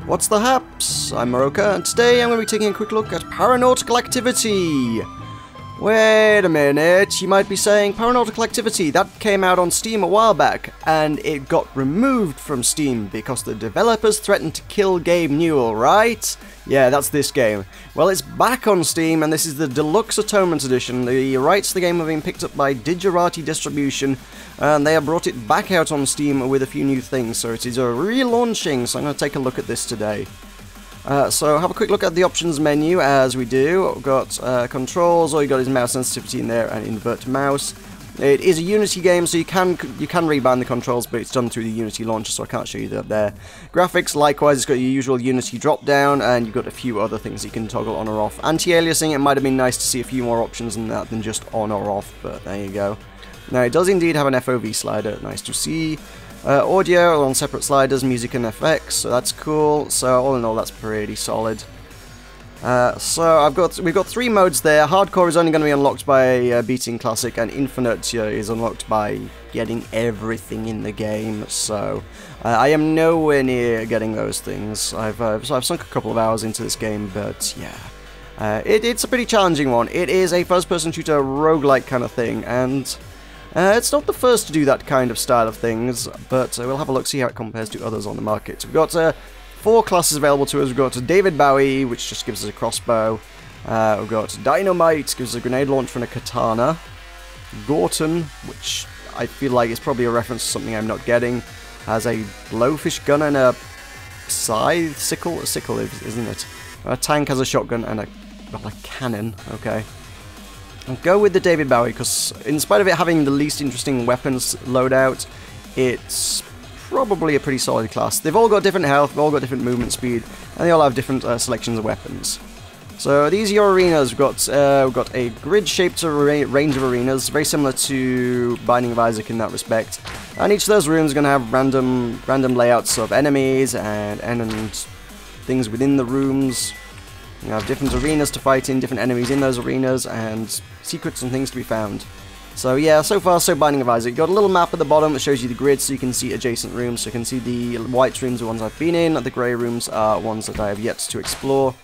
What's the haps? I'm Meroka, and today I'm going to be taking a quick look at Paranautical Activity. Wait a minute, you might be saying, Paranautical Activity, that came out on Steam a while back, and it got removed from Steam because the developers threatened to kill Gabe Newell, right? Yeah, that's this game. Well, it's back on Steam, and this is the Deluxe Atonement edition. The rights to the game have been picked up by Digerati Distribution, and they have brought it back out on Steam with a few new things, so it is a relaunching, so I'm going to take a look at this today. So have a quick look at the options menu as we do. We've got controls, all you got is mouse sensitivity in there and invert mouse. It is a Unity game, so you can rebind the controls, but it's done through the Unity launcher, so I can't show you that there. Graphics, likewise, it's got your usual Unity drop down, and you've got a few other things you can toggle on or off. Anti-aliasing, it might have been nice to see a few more options than that than just on or off, but there you go. Now it does indeed have an FOV slider, nice to see. Audio on separate sliders, music and effects, so that's cool. So all in all, that's pretty solid. So we've got three modes there. Hardcore is only going to be unlocked by beating Classic, and Infinite is unlocked by getting everything in the game. So I am nowhere near getting those things. I've sunk a couple of hours into this game, but yeah, it's a pretty challenging one. It is a first-person shooter roguelike kind of thing, and it's not the first to do that kind of style of things, but we'll have a look, see how it compares to others on the market. We've got 4 classes available to us. We've got David Bowie, which just gives us a crossbow. We've got Dynamite, gives us a grenade launcher and a katana. Gorton, which I feel like is probably a reference to something I'm not getting, has a blowfish gun and a scythe, sickle, isn't it? A tank has a shotgun and a cannon, okay. I'll go with the David Bowie, because in spite of it having the least interesting weapons loadout, it's probably a pretty solid class. They've all got different health, they've all got different movement speed, and they all have different selections of weapons. So these are your arenas. We've got a grid-shaped range of arenas, very similar to Binding of Isaac in that respect. And each of those rooms are going to have random layouts of enemies and things within the rooms. You have different arenas to fight in, different enemies in those arenas, and secrets and things to be found. So yeah, so far so Binding of Isaac. You've got a little map at the bottom that shows you the grid, so you can see adjacent rooms. So you can see the white rooms are ones I've been in, the grey rooms are ones that I have yet to explore.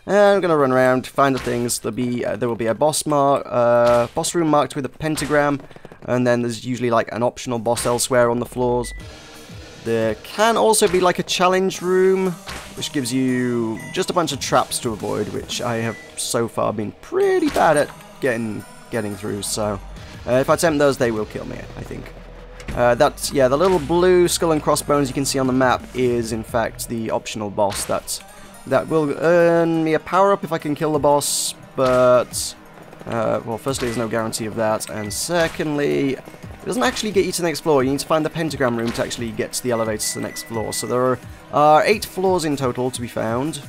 And I'm going to run around, find the things. There will be a boss room marked with a pentagram, and then there's usually like an optional boss elsewhere on the floors. There can also be like a challenge room, which gives you just a bunch of traps to avoid, which I have so far been pretty bad at getting through, so if I attempt those, they will kill me, I think. Yeah, the little blue skull and crossbones you can see on the map is in fact the optional boss that will earn me a power-up if I can kill the boss, but well, firstly, there's no guarantee of that, and secondly, it doesn't actually get you to the next floor. You need to find the pentagram room to actually get to the elevator to the next floor. So there are 8 floors in total to be found.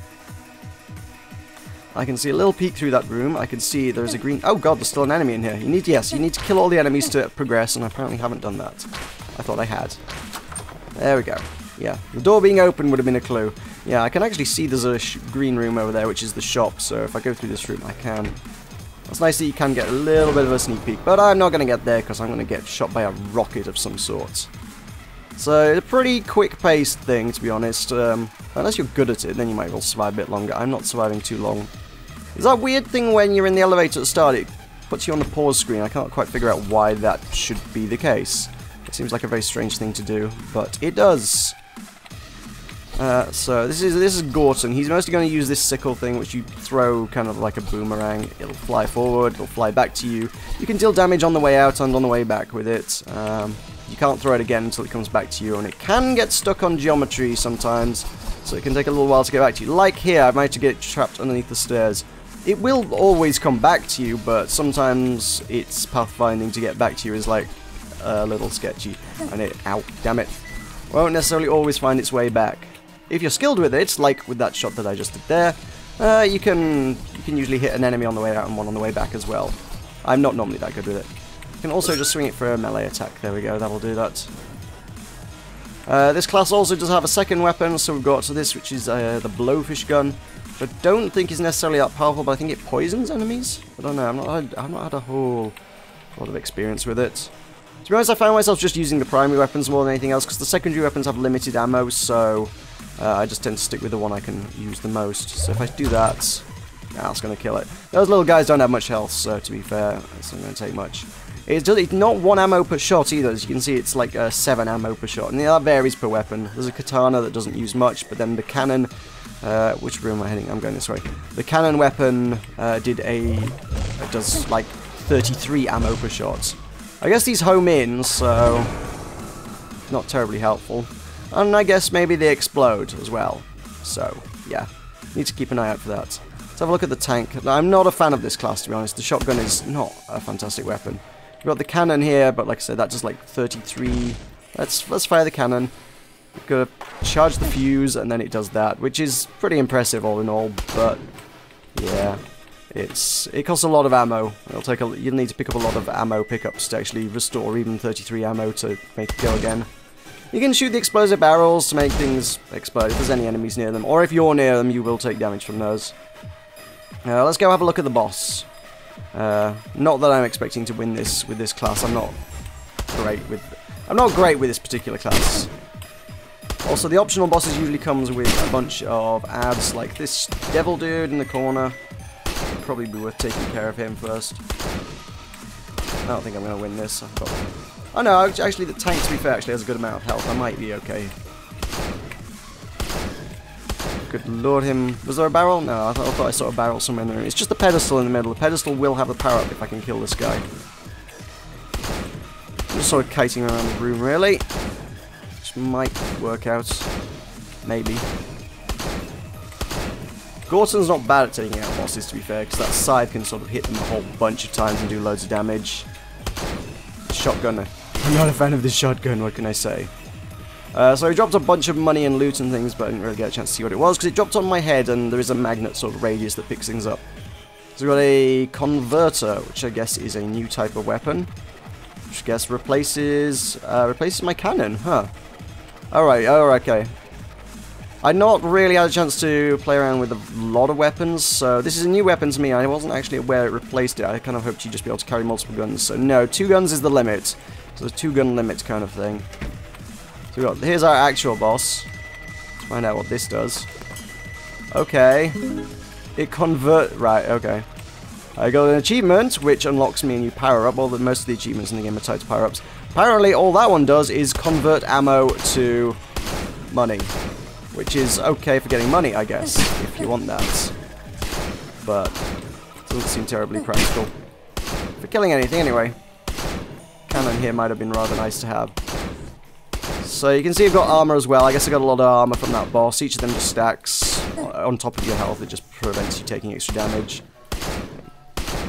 I can see a little peek through that room. I can see there's a green... Oh god, there's still an enemy in here. You need to kill all the enemies to progress, and I apparently haven't done that. I thought I had. There we go. Yeah, the door being open would have been a clue. Yeah, I can actually see there's a green room over there, which is the shop, so if I go through this room, I can... It's nice that you can get a little bit of a sneak peek, but I'm not going to get there because I'm going to get shot by a rocket of some sort. So, it's a pretty quick-paced thing, to be honest. Unless you're good at it, then you might well survive a bit longer. I'm not surviving too long. There's that weird thing when you're in the elevator at the start, it puts you on the pause screen. I can't quite figure out why that should be the case. It seems like a very strange thing to do, but it does. So this is Gorton. He's mostly going to use this sickle thing, which you throw kind of like a boomerang. It'll fly forward, it'll fly back to you. You can deal damage on the way out and on the way back with it. You can't throw it again until it comes back to you, and it can get stuck on geometry sometimes, so it can take a little while to get back to you. Like here, I managed to get trapped underneath the stairs. It will always come back to you, but sometimes its pathfinding to get back to you is like a little sketchy, and ow, damn it, won't necessarily always find its way back. If you're skilled with it, like with that shot that I just did there, you can usually hit an enemy on the way out and one on the way back as well. I'm not normally that good with it. You can also just swing it for a melee attack. There we go, that'll do that. This class also does have a second weapon, so we've got this, which is the blowfish gun, which I don't think is necessarily that powerful, but I think it poisons enemies? I don't know, I've not had a whole lot of experience with it. To be honest, I found myself just using the primary weapons more than anything else, because the secondary weapons have limited ammo, so I just tend to stick with the one I can use the most. So if I do that, that's going to kill it. Those little guys don't have much health, so to be fair, it's not going to take much. It's not 1 ammo per shot either. As you can see, it's like 7 ammo per shot, and that varies per weapon. There's a katana that doesn't use much, but then the cannon, which room am I heading? I'm going this way. The cannon weapon does like 33 ammo per shot. I guess these home in, so not terribly helpful. And I guess maybe they explode as well. So, yeah. Need to keep an eye out for that. Let's have a look at the tank. Now, I'm not a fan of this class, to be honest. The shotgun is not a fantastic weapon. We've got the cannon here, but like I said, that does like 33. Let's fire the cannon. We've got to charge the fuse, and then it does that, which is pretty impressive all in all, but yeah. It costs a lot of ammo. You'll need to pick up a lot of ammo pickups to actually restore even 33 ammo to make it go again. You can shoot the explosive barrels to make things explode if there's any enemies near them, or if you're near them, you will take damage from those. Let's go have a look at the boss. Not that I'm expecting to win this with this class. I'm not great with this particular class. Also, the optional bosses usually comes with a bunch of ads, like this devil dude in the corner. Probably be worth taking care of him first. I don't think I'm going to win this. Oh no, actually the tank, to be fair, actually has a good amount of health. I might be okay. Good lord, was there a barrel? No, I thought I saw a barrel somewhere in the room. It's just the pedestal in the middle. The pedestal will have the power up if I can kill this guy. I'm just sort of kiting around the room, really. Which might work out. Maybe. Gorton's not bad at taking out bosses, to be fair, because that scythe can sort of hit them a whole bunch of times and do loads of damage. Shotgun. I'm not a fan of this shotgun, what can I say? So he dropped a bunch of money and loot and things, but I didn't really get a chance to see what it was, because it dropped on my head, and there is a magnet sort of radius that picks things up. So we've got a converter, which I guess is a new type of weapon, which I guess replaces my cannon, huh? Alright, okay. I'd not really had a chance to play around with a lot of weapons, so this is a new weapon to me. I wasn't actually aware it replaced it. I kind of hoped you'd just be able to carry multiple guns. So no, 2 guns is the limit. So the 2-gun limit kind of thing. So here's our actual boss. Let's find out what this does. Okay. It right, okay. I got an achievement, which unlocks me a new power-up. Well, most of the achievements in the game are tied to power-ups. Apparently, all that one does is convert ammo to money. Which is okay for getting money, I guess, if you want that. But it doesn't seem terribly practical. For killing anything, anyway. Cannon here might have been rather nice to have. So you can see I've got armor as well. I guess I got a lot of armor from that boss. Each of them just stacks on top of your health. It just prevents you taking extra damage.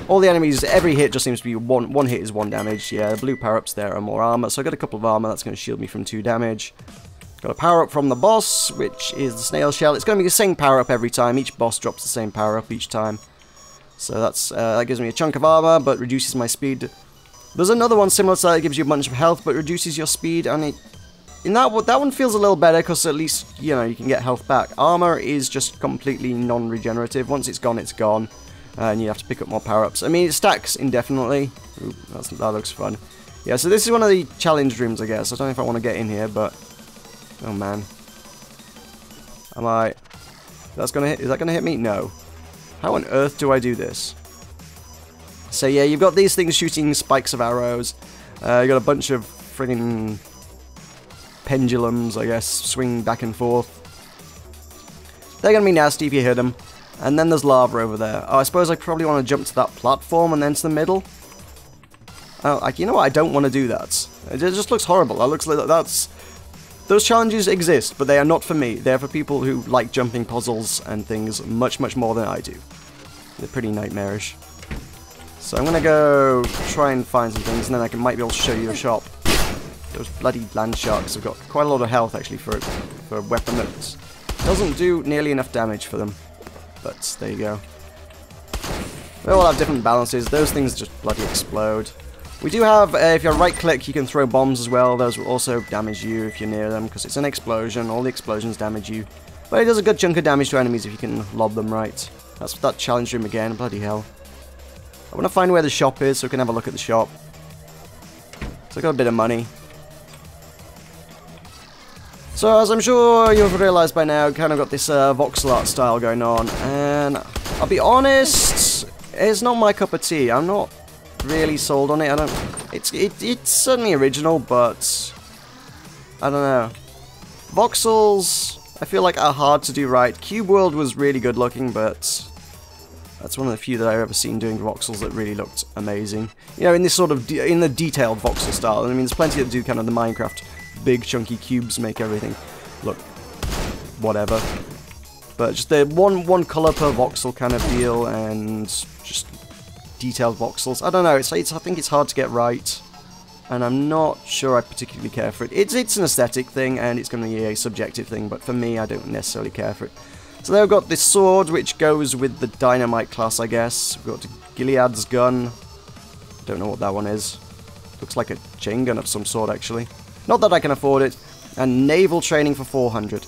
All the enemies, every hit just seems to be one hit is 1 damage. Yeah, the blue power-ups there are more armor. So I got a couple of armor. That's going to shield me from 2 damage. Got a power-up from the boss, which is the snail shell. It's going to be the same power-up every time. Each boss drops the same power-up each time. So that gives me a chunk of armor, but reduces my speed. There's another one similar to that. It gives you a bunch of health, but reduces your speed. And that one feels a little better, because at least, you know, you can get health back. Armor is just completely non-regenerative. Once it's gone, it's gone. And you have to pick up more power-ups. I mean, it stacks indefinitely. Ooh, that looks fun. Yeah, so this is one of the challenge rooms, I guess. I don't know if I want to get in here, but... Oh man. Is that gonna hit me? No. How on earth do I do this? So yeah, you've got these things shooting spikes of arrows. You got a bunch of friggin' pendulums, I guess, swing back and forth. They're gonna be nasty if you hit them. And then there's lava over there. Oh, I suppose I probably want to jump to that platform and then to the middle. Oh, you know what? I don't want to do that. It just looks horrible. That looks like that's... Those challenges exist, but they are not for me. They're for people who like jumping puzzles and things much, much more than I do. They're pretty nightmarish. So I'm going to go try and find some things, and then I might be able to show you a shop. Those bloody land sharks have got quite a lot of health, actually, for a weapon that doesn't do nearly enough damage for them. But there you go. They all have different balances. Those things just bloody explode. We do have, if you right-click, you can throw bombs as well. Those will also damage you if you're near them, because it's an explosion. All the explosions damage you. But it does a good chunk of damage to enemies if you can lob them right. That's that challenge room again. Bloody hell. I want to find where the shop is so we can have a look at the shop. So I got a bit of money. So, as I'm sure you've realised by now, kind of got this voxel art style going on, and I'll be honest, it's not my cup of tea. I'm not really sold on it. It's certainly original, but I don't know. Voxels, I feel like, are hard to do right. Cube World was really good looking, but that's one of the few that I've ever seen doing voxels that really looked amazing. You know, in this sort of in the detailed voxel style. I mean, there's plenty that do kind of the Minecraft big chunky cubes, make everything look whatever. But just the one color per voxel kind of deal, and just detailed voxels. I don't know. I think it's hard to get right, and I'm not sure I particularly care for it. It's an aesthetic thing, and it's going to be a subjective thing. But for me, I don't necessarily care for it. So they've got this sword, which goes with the dynamite class, I guess. We've got Gilead's gun. Don't know what that one is. Looks like a chain gun of some sort, actually. Not that I can afford it. And naval training for 400.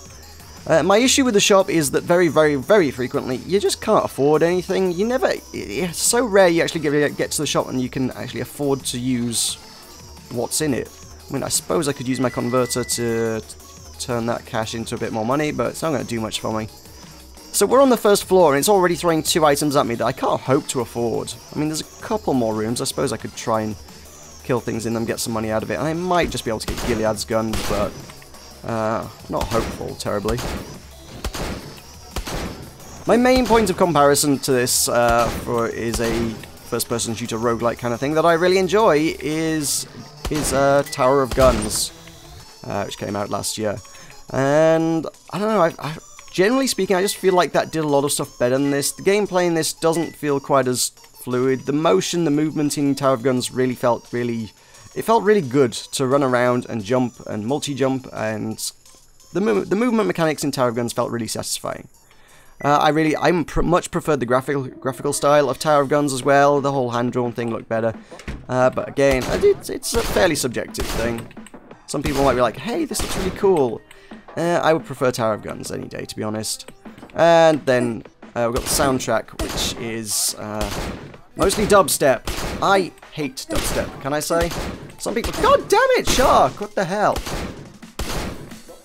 My issue with the shop is that very, very, very frequently, you just can't afford anything. You never... It's so rare you actually get to the shop and you can actually afford to use what's in it. I mean, I suppose I could use my converter to turn that cash into a bit more money, but it's not going to do much for me. So we're on the first floor, and it's already throwing 2 items at me that I can't hope to afford. I mean, there's a couple more rooms. I suppose I could try and kill things in them, get some money out of it. I might just be able to get Gilead's gun, but not hopeful terribly. My main point of comparison to this is a first-person shooter roguelike kind of thing that I really enjoy is Tower of Guns, which came out last year. And I don't know, generally speaking, I just feel like that did a lot of stuff better than this. The gameplay in this doesn't feel quite as fluid. The motion, the movement in Tower of Guns really felt really good to run around and jump and multi-jump, and the movement mechanics in Tower of Guns felt really satisfying. I much preferred the graphical style of Tower of Guns as well. The whole hand-drawn thing looked better. But again, it's a fairly subjective thing. Some people might be like, hey, this looks really cool. I would prefer Tower of Guns any day, to be honest. And then we've got the soundtrack, which is mostly dubstep. I hate dubstep, can I say? Some people... God damn it, Shark! What the hell?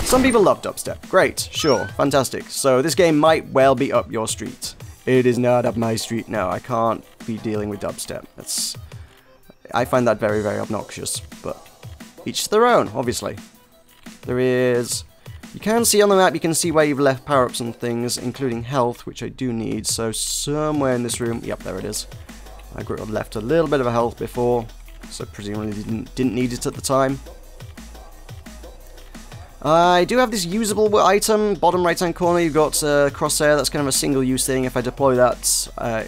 Some people love dubstep. Great, sure, fantastic. So this game might well be up your street. It is not up my street, no. I can't be dealing with dubstep. I find that very, very obnoxious. But each to their own, obviously. There is... You can see on the map, you can see where you've left power-ups and things, including health, which I do need. So somewhere in this room... Yep, there it is. I left a little bit of a health before, so presumably didn't need it at the time. I do have this usable item, bottom right-hand corner. You've got crosshair. That's kind of a single-use thing. If I deploy that,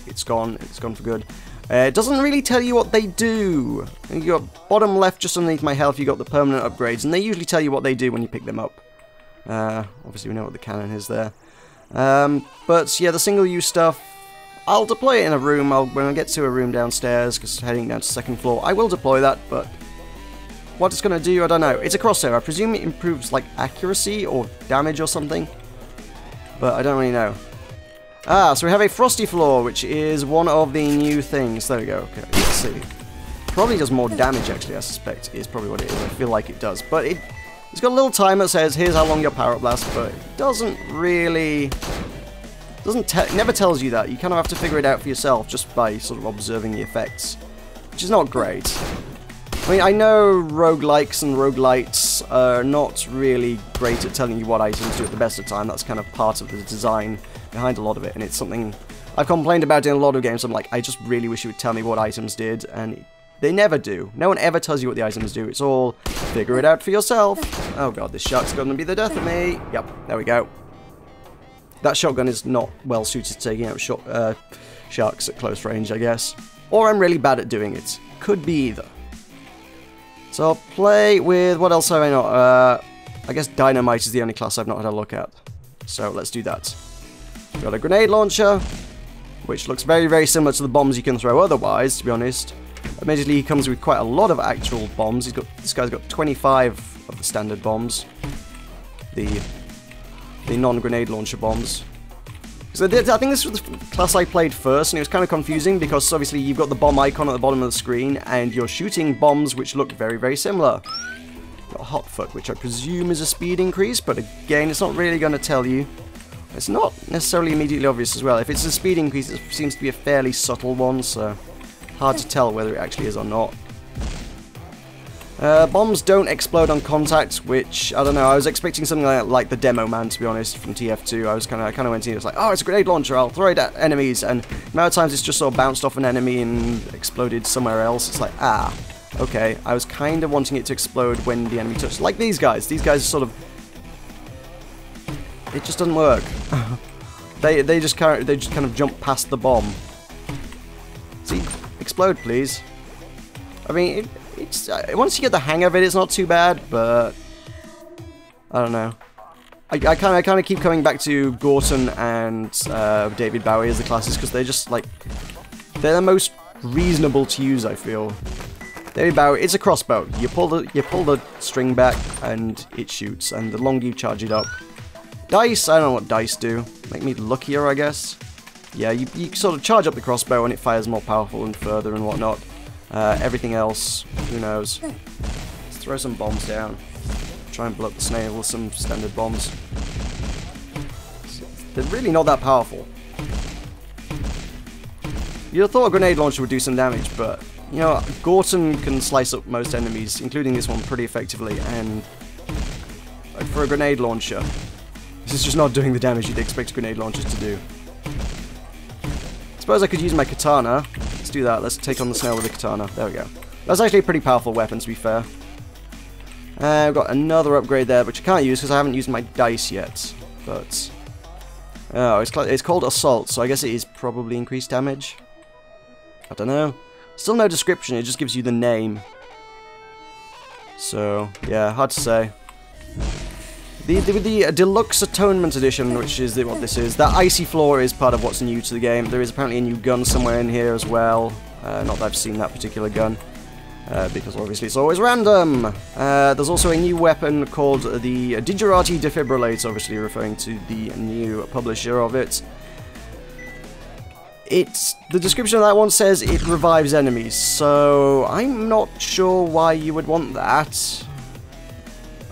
it's gone. It's gone for good. It doesn't really tell you what they do. You got bottom left, just underneath my health. You got the permanent upgrades, and they usually tell you what they do when you pick them up. Obviously, we know what the cannon is there. But yeah, the single-use stuff. I'll deploy it in a room. When I get to a room downstairs, because heading down to the second floor, I will deploy that, but what it's going to do, I don't know. It's a crosshair. I presume it improves, like, accuracy or damage or something, but I don't really know. So we have a frosty floor, which is one of the new things. There we go. Okay, let's see. Probably does more damage, actually, I suspect, is probably what it is. I feel like it does, but it's got a little timer that says, here's how long your power-up lasts, but it doesn't really... It never tells you that. You kind of have to figure it out for yourself just by sort of observing the effects, which is not great. I mean, I know roguelikes and roguelites are not really great at telling you what items do at the best of time. That's kind of part of the design behind a lot of it, and it's something I've complained about in a lot of games. I'm like, I just really wish you would tell me what items did, and they never do. No one ever tells you what the items do. It's all, figure it out for yourself. Oh god, this shark's going to be the death of me. Yep, there we go. That shotgun is not well suited to taking out sharks at close range, I guess. Or I'm really bad at doing it. Could be either. So I'll play with... What else have I not? I guess Dynamite is the only class I've not had a look at. So let's do that. Got a grenade launcher, which looks very, very similar to the bombs you can throw otherwise, to be honest. Admittedly, he comes with quite a lot of actual bombs. This guy's got 25 of the standard bombs. The non-grenade launcher bombs. So I think this was the class I played first, and it was kind of confusing because obviously you've got the bomb icon at the bottom of the screen, and you're shooting bombs which look very, very similar. Got hot foot, which I presume is a speed increase, but again, it's not really going to tell you. It's not necessarily immediately obvious as well. If it's a speed increase, it seems to be a fairly subtle one, so hard to tell whether it actually is or not. Bombs don't explode on contact, which, I don't know, I was expecting something like the Demo Man, to be honest, from TF2. I kind of went in, it was like, oh, it's a grenade launcher, I'll throw it at enemies, and the amount of times it's just sort of bounced off an enemy and exploded somewhere else, it's like, ah, okay. I was kind of wanting it to explode when the enemy touched, like these guys. These guys are sort of, it just doesn't work. they just kind of jump past the bomb. See, explode, please. I mean, it's once you get the hang of it, it's not too bad, but I don't know. I kind of keep coming back to Gorton and David Bowie as the classes because they're just like they're the most reasonable to use. I feel. David Bowie, it's a crossbow. You pull the string back and it shoots, and the longer you charge it up. Dice, I don't know what dice do. Make me luckier, I guess. Yeah, you sort of charge up the crossbow and it fires more powerful and further and whatnot. Everything else, who knows. Let's throw some bombs down. Try and blow up the snail with some standard bombs. They're really not that powerful. You'd have thought a grenade launcher would do some damage, but, you know, Gorton can slice up most enemies, including this one, pretty effectively, and like, for a grenade launcher, this is just not doing the damage you'd expect grenade launchers to do. Suppose I could use my katana. Let's do that. Let's take on the snail with the katana. There we go. That's actually a pretty powerful weapon, to be fair. I've got another upgrade there, which I can't use because I haven't used my dice yet. But oh, it's called Assault, so I guess it is probably increased damage. I don't know. Still no description. It just gives you the name. So yeah, hard to say. The Deluxe Atonement Edition, which is what this is, that icy floor is part of what's new to the game. There is apparently a new gun somewhere in here as well. Not that I've seen that particular gun, because obviously it's always random. There's also a new weapon called the Digerati Defibrillator, obviously referring to the new publisher of it. The description of that one says it revives enemies, so I'm not sure why you would want that.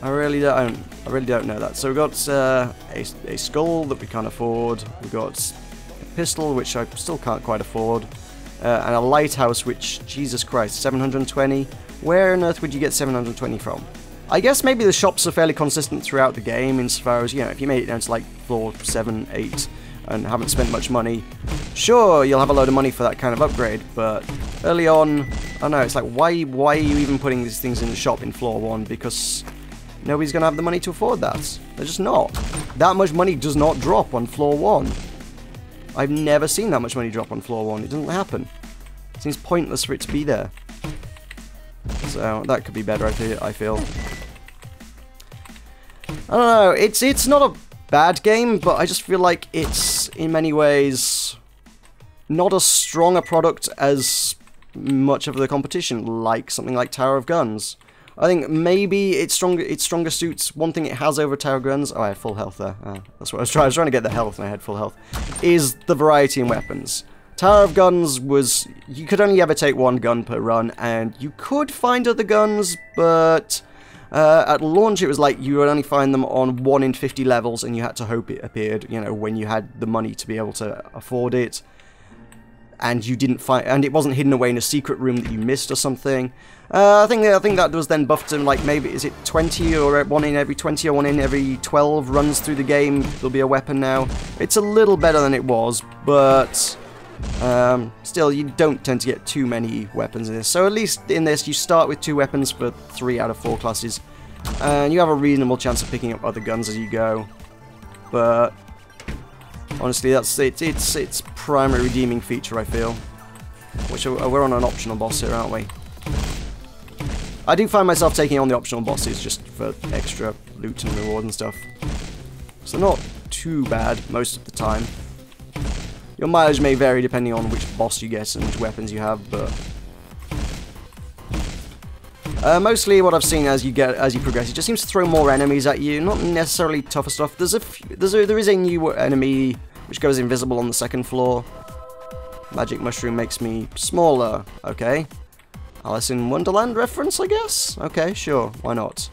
I really don't know that. So we've got a skull that we can't afford. We've got a pistol, which I still can't quite afford. And a lighthouse, which, Jesus Christ, 720? Where on earth would you get 720 from? I guess maybe the shops are fairly consistent throughout the game, insofar as, you know, if you made it down to like floor 7, 8, and haven't spent much money, sure, you'll have a load of money for that kind of upgrade, but early on, I don't know, it's like, why are you even putting these things in the shop in floor 1? Because nobody's going to have the money to afford that. They're just not. That much money does not drop on floor 1. I've never seen that much money drop on floor 1. It doesn't happen. It seems pointless for it to be there. So, that could be better, I feel. I don't know, it's not a bad game, but I just feel like it's, in many ways, not as strong a product as much of the competition, like something like Tower of Guns. I think maybe its stronger suits, one thing it has over Tower Guns, oh I had full health there, that's what I was trying to get the health and I had full health, is the variety in weapons. Tower of Guns was, you could only ever take one gun per run, and you could find other guns, but at launch it was like you would only find them on 1 in 50 levels and you had to hope it appeared, you know, when you had the money to be able to afford it. And you didn't find, and it wasn't hidden away in a secret room that you missed or something. I think that was then buffed to like maybe is it 20 or 1 in every 20 or 1 in every 12 runs through the game. There'll be a weapon now. It's a little better than it was, but still you don't tend to get too many weapons in this. So at least in this you start with 2 weapons for 3 out of 4 classes, and you have a reasonable chance of picking up other guns as you go. But honestly, that's its primary redeeming feature, I feel. Which we're on an optional boss here, aren't we? I do find myself taking on the optional bosses just for extra loot and reward and stuff. So not too bad most of the time. Your mileage may vary depending on which boss you get and which weapons you have, but mostly what I've seen as you progress, it just seems to throw more enemies at you. Not necessarily tougher stuff. There is a new enemy which goes invisible on the 2nd floor. Magic mushroom makes me smaller. Okay. Alice in Wonderland reference, I guess? Okay, sure. Why not?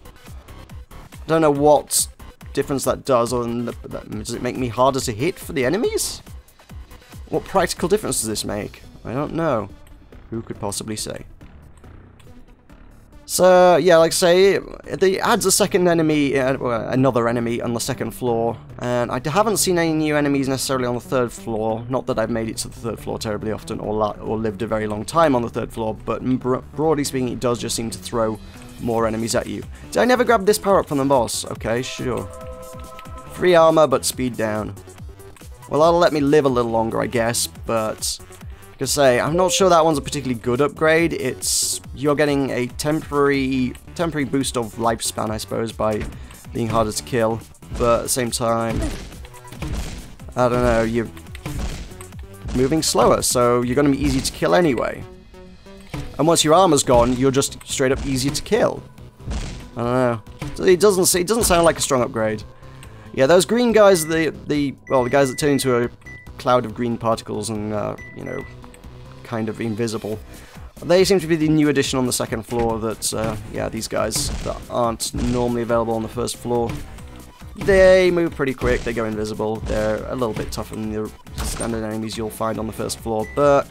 don't know what difference that does, or does it make me harder to hit for the enemies? What practical difference does this make? I don't know. Who could possibly say? So, yeah, like I say, it adds a second enemy, another enemy on the second floor, and I haven't seen any new enemies necessarily on the third floor. Not that I've made it to the third floor terribly often, or lived a very long time on the third floor, but broadly speaking, it does just seem to throw more enemies at you. Did I never grab this power-up from the boss? Okay, sure. Free armor, but speed down. Well, that'll let me live a little longer, I guess, but... like I say, I'm not sure that one's a particularly good upgrade. You're getting a temporary boost of lifespan, I suppose, by being harder to kill. But at the same time, I don't know, you're moving slower, so you're going to be easy to kill anyway. And once your armor's gone, you're just straight up easier to kill. I don't know. So it doesn't sound like a strong upgrade. Yeah, those green guys, the guys that turn into a cloud of green particles and you know, kind of invisible. They seem to be the new addition on the second floor that, yeah, these guys that aren't normally available on the first floor. They move pretty quick, they go invisible, they're a little bit tougher than the standard enemies you'll find on the first floor, but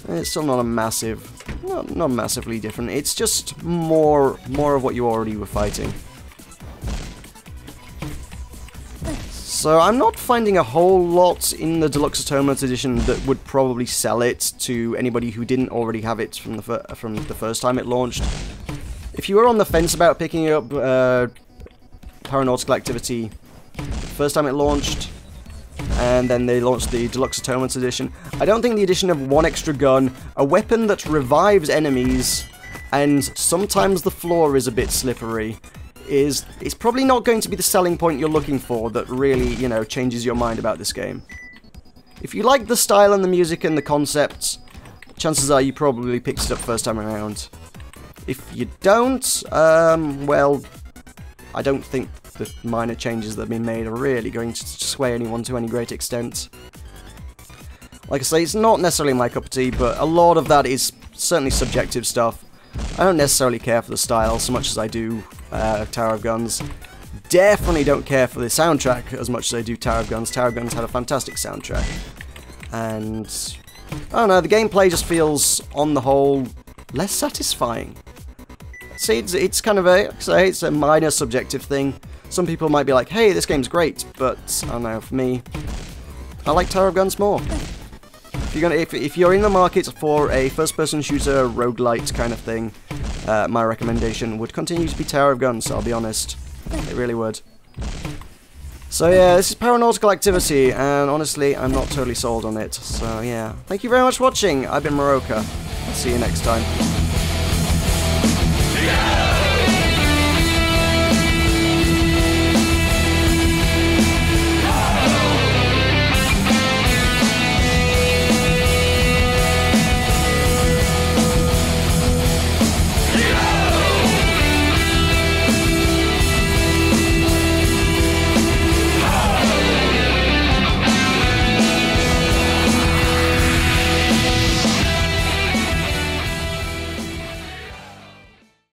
it's still not a not massively different, it's just more of what you already were fighting. So I'm not finding a whole lot in the Deluxe Atonement edition that would probably sell it to anybody who didn't already have it from the first time it launched. If you were on the fence about picking up Paranautical Activity the first time it launched, and then they launched the Deluxe Atonement edition, I don't think the addition of one extra gun, a weapon that revives enemies, and sometimes the floor is a bit slippery, it's probably not going to be the selling point you're looking for that really, you know, changes your mind about this game. If you like the style and the music and the concepts, chances are you probably picked it up first time around. If you don't, well, I don't think the minor changes that have been made are really going to sway anyone to any great extent. Like I say, it's not necessarily my cup of tea, but a lot of that is certainly subjective stuff. I don't necessarily care for the style so much as I do Tower of Guns. Definitely don't care for the soundtrack as much as I do Tower of Guns. Tower of Guns had a fantastic soundtrack. And, I don't know, the gameplay just feels, on the whole, less satisfying. See, it's kind of it's a minor subjective thing. Some people might be like, hey, this game's great, but, I don't know, for me, I like Tower of Guns more. If you're in the market for a first-person shooter, roguelite kind of thing, my recommendation would continue to be Tower of Guns, I'll be honest. It really would. So yeah, this is Paranautical Activity, and honestly, I'm not totally sold on it. So yeah, thank you very much for watching. I've been Meroka. I'll see you next time.